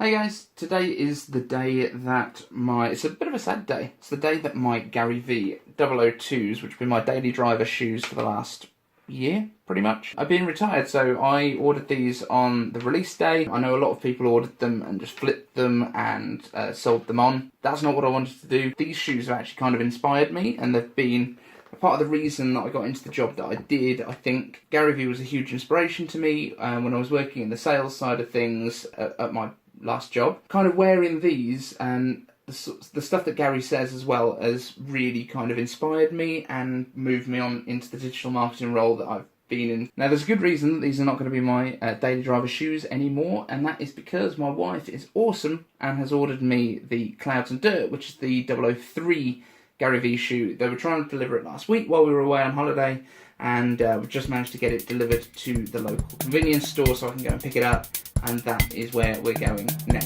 Hey guys, today is the day that it's a bit of a sad day. It's the day that my GaryVee 002s, which have been my daily driver shoes for the last year, pretty much, I've been retired. So I ordered these on the release day. I know a lot of people ordered them and just flipped them and sold them on. That's not what I wanted to do. These shoes have actually kind of inspired me, and they've been a part of the reason that I got into the job that I did. I think GaryVee was a huge inspiration to me when I was working in the sales side of things at my last job. Kind of wearing these and the stuff that Gary says as well has really kind of inspired me and moved me on into the digital marketing role that I've been in. Now there's a good reason that these are not going to be my daily driver shoes anymore, and that is because my wife is awesome and has ordered me the Clouds and Dirt, which is the 003 GaryVee shoe. They were trying to deliver it last week while we were away on holiday, and we've just managed to get it delivered to the local convenience store so I can go and pick it up, and that is where we're going now.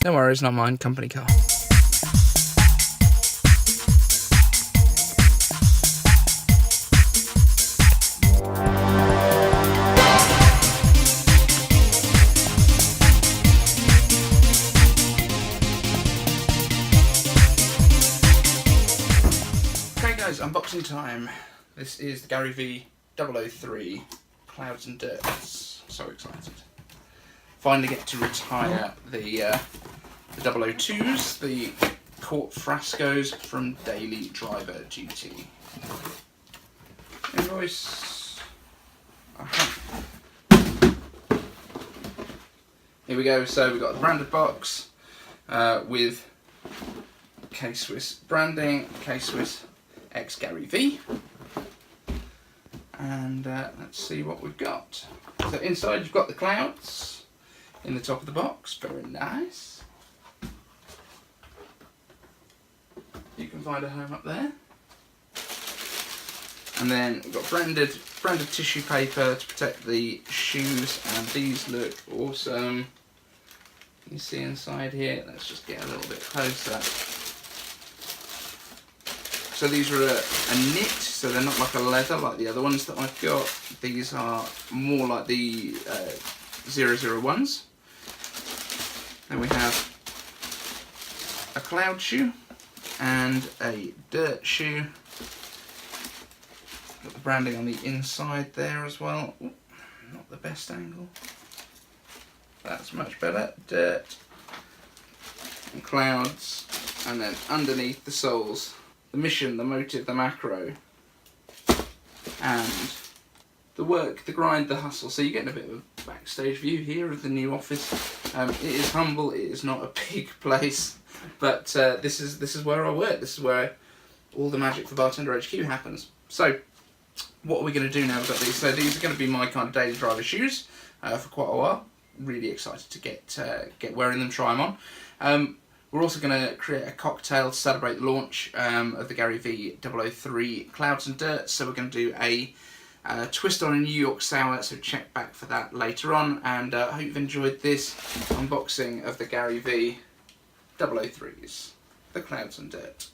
Don't worry, it's not mine, company car. Okay guys, unboxing time. This is the GaryVee 003 Clouds and Dirt. So excited. Finally get to retire the 002s, the quart frascos from daily driver duty. Invoice. Here we go. So we've got a branded box with KSwiss branding, KSwiss X GaryVee. And let's see what we've got. So inside you've got the clouds in the top of the box, very nice. You can find a home up there. And then we've got branded tissue paper to protect the shoes, and these look awesome. You see inside here, let's just get a little bit closer. So these are a knit, so they're not like a leather like the other ones that I've got. These are more like the 001s. Then we have a cloud shoe and a dirt shoe. Got the branding on the inside there as well. Ooh, not the best angle. That's much better. Dirt and clouds, and then underneath the soles, the mission, the motive, the macro, and the work, the grind, the hustle. So you're getting a bit of a backstage view here of the new office. It is humble, it is not a big place, but this is where I work. This is where all the magic for Bartender HQ happens. So what are we going to do now? We've got these. So these are going to be my kind of daily driver shoes for quite a while. Really excited to get wearing them, try them on. We're also going to create a cocktail to celebrate the launch of the GaryVee 003 Clouds and Dirt. So we're going to do a twist on a New York sour, so check back for that later on. And I hope you've enjoyed this unboxing of the GaryVee 003s, the Clouds and Dirt.